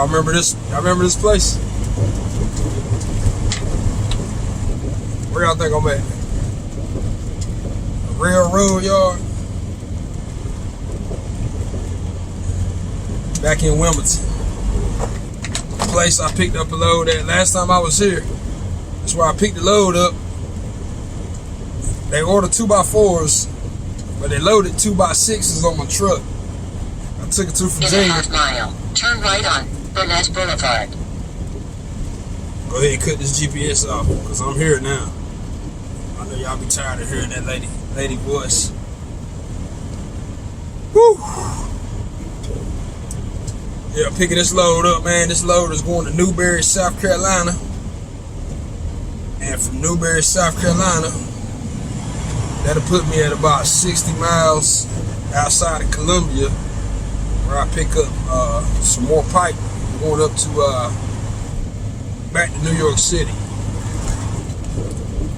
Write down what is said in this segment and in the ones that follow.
Y'all remember this? Y'all remember this place? Where y'all think I'm at? Railroad yard. Back in Wilmington. The place I picked up a load at last time I was here. That's where I picked the load up. They ordered 2x4s, but they loaded 2x6s on my truck. I took it to Virginia. In a half mile, turn right on Burnett Boulevard. Go ahead and cut this GPS off, because I'm here now. I know y'all be tired of hearing that lady voice. Woo! Yeah, picking this load up, man. This load is going to Newberry, South Carolina. And from Newberry, South Carolina, that'll put me at about 60 miles outside of Columbia, where I pick up some more pipe going up to back to New York City.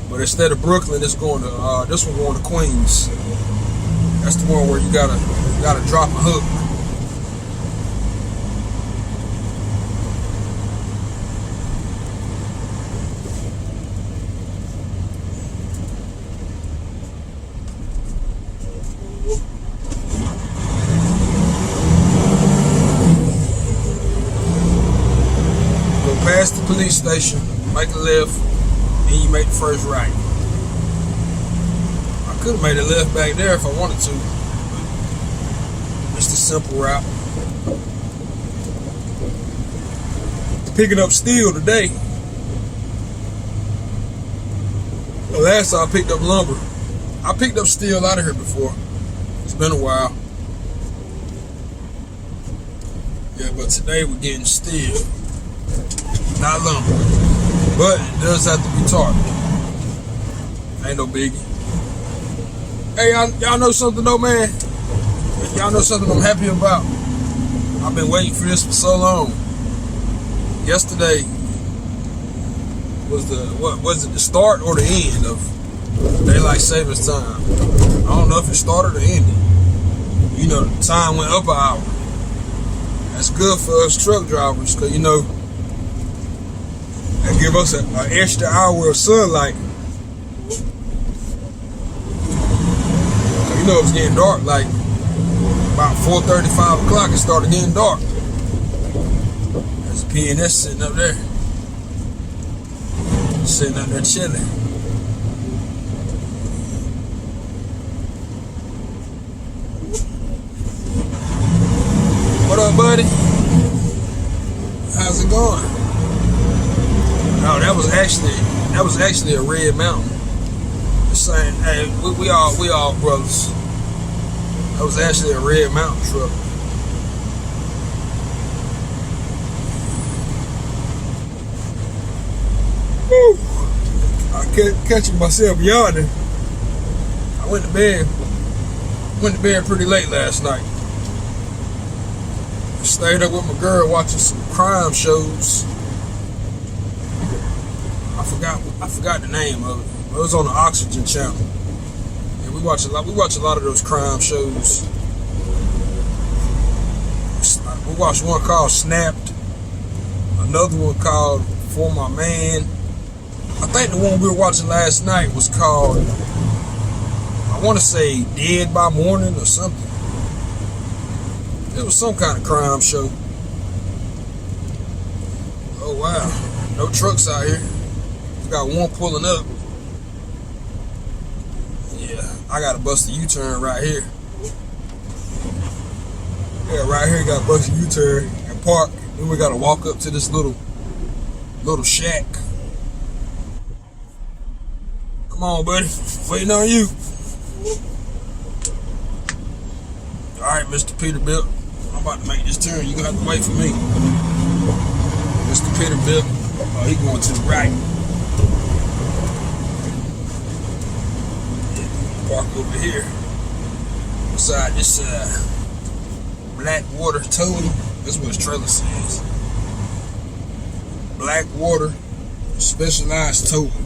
But instead of Brooklyn, it's going to this one going to Queens. That's the one where you gotta drop a hook. Past the police station, make a left, and you make the first right. I could have made a left back there if I wanted to, but it's the simple route. Picking up steel today. The last time I picked up lumber, I picked up steel out of here before. It's been a while. Yeah, but today we're getting steel. Not lumber, but it does have to be tarred. Ain't no biggie. Hey, y'all know something though, man? Y'all know something I'm happy about? I've been waiting for this for so long. Yesterday was the start or the end of daylight savings time? I don't know if it started or ended. You know, the time went up an hour. That's good for us truck drivers, cause you know, and give us an extra hour of sunlight. You know it's getting dark, like about 4:30, 5 o'clock it started getting dark. There's a PNS sitting up there. Sitting up there chilling. What up, buddy? How's it going? No, that was actually a red mountain. Just saying, hey, we all brothers. That was actually a red mountain truck. Woo! I kept catching myself yawning. I went to bed pretty late last night. Stayed up with my girl watching some crime shows. I forgot the name of it. It was on the Oxygen channel. And we watch a lot of those crime shows. We watched one called Snapped, another one called For My Man. I think the one we were watching last night was called, I want to say Dead by Morning or something. It was some kind of crime show. Oh wow, no trucks out here. We got one pulling up. Yeah, I gotta bust a U-turn right here. Yeah, right here, got to bust a U-turn and park. Then we gotta walk up to this little shack. Come on, buddy. Waiting on you. Alright, Mr. Peterbilt. I'm about to make this turn. You're gonna have to wait for me. Mr. Peterbilt. Oh, he going to the right. Park over here beside this Blackwater towing. That's what his trailer says. Blackwater Specialized Towing,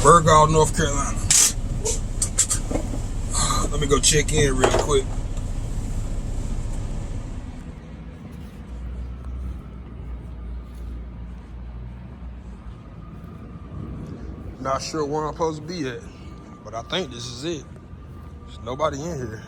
Burgall, North Carolina. Let me go check in real quick. Not sure where I'm supposed to be at, but I think this is it. There's nobody in here.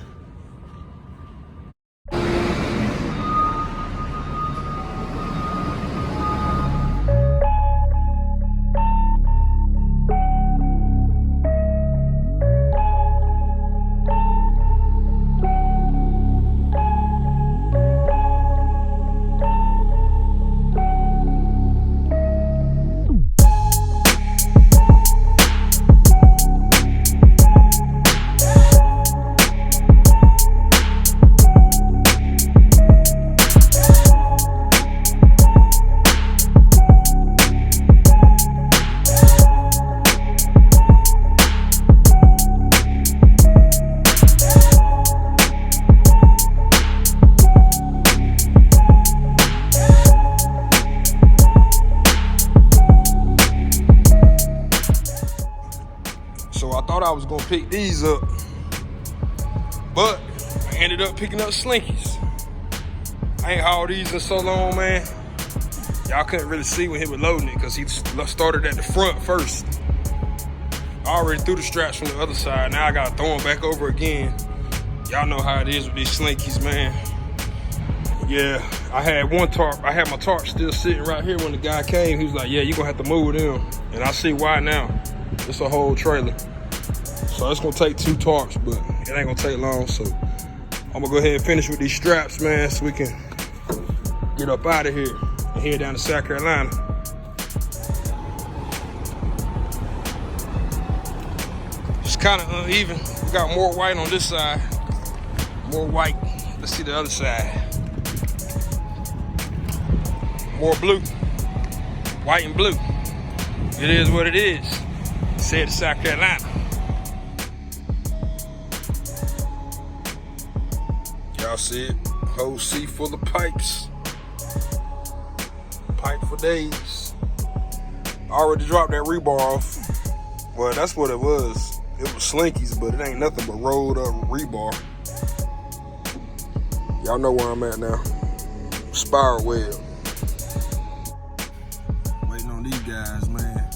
So I thought I was gonna pick these up, but I ended up picking up Slinkies. I ain't hauled these in so long, man. Y'all couldn't really see when he was loading it because he started at the front first. I already threw the straps from the other side. Now I gotta throw them back over again. Y'all know how it is with these Slinkies, man. Yeah, I had one tarp. I had my tarp still sitting right here when the guy came. He was like, yeah, you're gonna have to move them. And I see why now. It's a whole trailer. So it's gonna take 2 tarps, but it ain't gonna take long. So I'm gonna go ahead and finish with these straps, man, so we can get up out of here and head down to South Carolina. It's kind of uneven. We got more white on this side, more white. Let's see the other side. More blue, white and blue. It is what it is. Said to South Carolina. Y'all see it? Whole sea full of pipes. Pipe for days. I already dropped that rebar off. Well, that's what it was. It was Slinkies, but it ain't nothing but rolled up rebar. Y'all know where I'm at now. Spiral web. Waiting on these guys, man.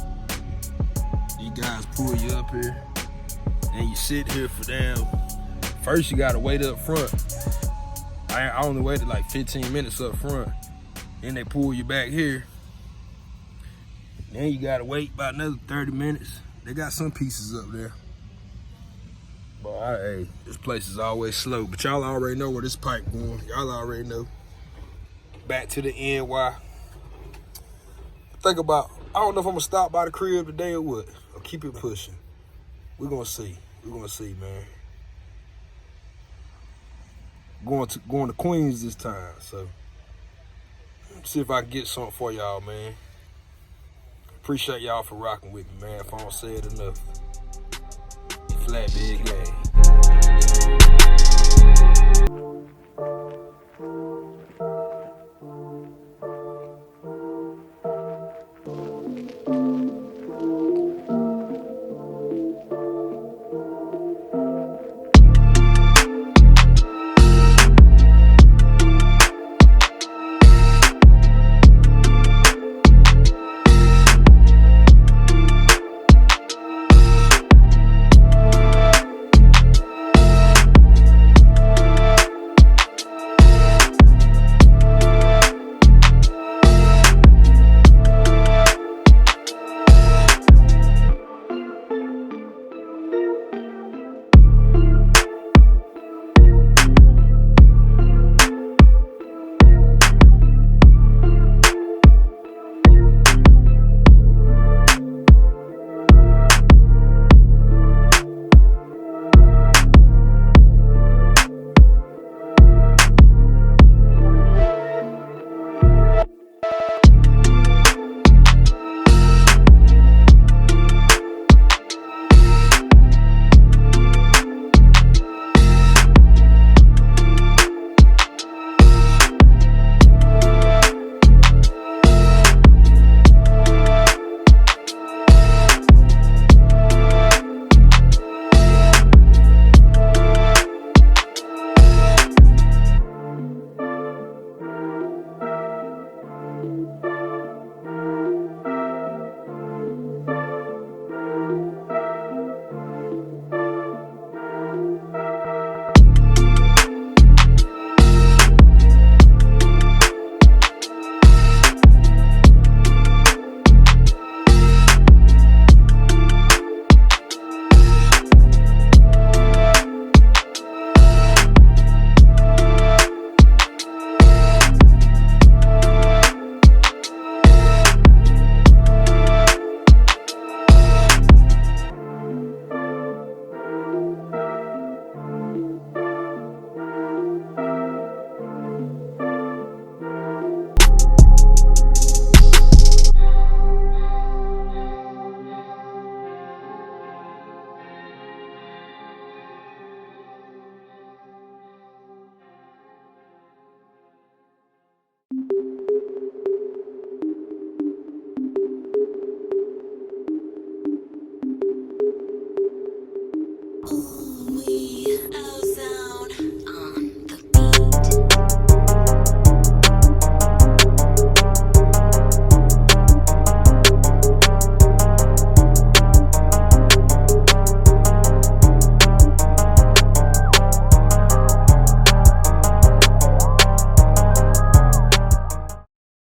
These guys pull you up here, and you sit here for them. First, you gotta wait up front. I only waited like 15 minutes up front. Then they pull you back here. Then you gotta wait about another 30 minutes. They got some pieces up there. But hey, this place is always slow. But y'all already know where this pipe going. Y'all already know. Back to the NY. Think about, I don't know if I'm gonna stop by the crib today or what. Or keep it pushing. We're gonna see. We're gonna see, man. Going to Queens this time, so see if I can get something for y'all, man. Appreciate y'all for rocking with me, man. If I don't say it enough. Flat big game.